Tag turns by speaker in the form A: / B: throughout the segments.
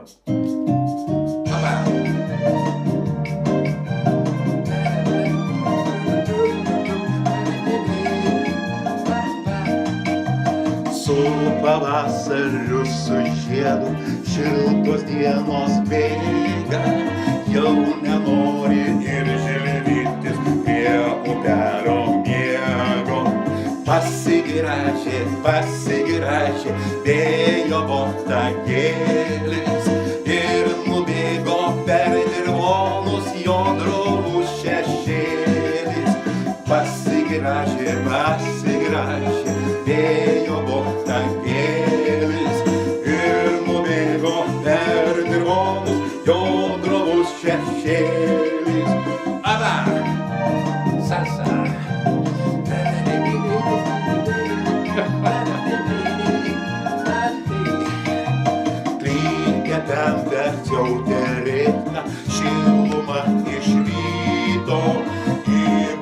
A: Su pavasariu, su žiedu, šiltos dienos bėga, jau nenori ir žilvytis prie upelio miego. Pasigražė vėjo botagėlis ir nubėgo per dirvonus jo drovus šešėlis. Pasigražė vėjo botagėlis ir nubėgo per dirvonus jo drovus šešėlis. Aba! Salsa! Klykia ten verčiau terėkna šiluma iš ryto, į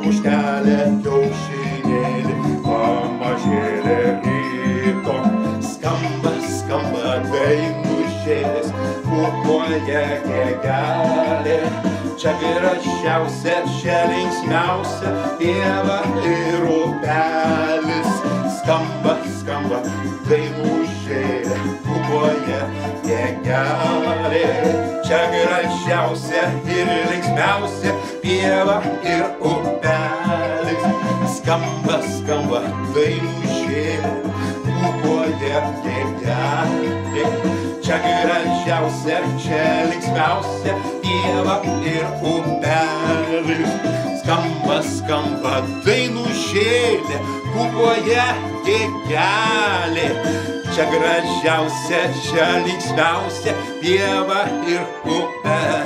A: buštelę kiaušinėlį pamažėlė ryto. Skamba dainušėlis, pupoja gegelė, čia gražiausia, čia linksmiausia pieva ir upelis. Skamba dainušėlė, pupoja gegelė, čia gražiausia ir linksmiausia pieva ir upelis. Skamba dainušėlė, pupoja gegelė, čia gražiausia, čia linksmiausia pieva ir upelis. Skamba dainušėlė, pupoja gegelė, čia gražiausia, čia linksmiausia pieva ir upelis.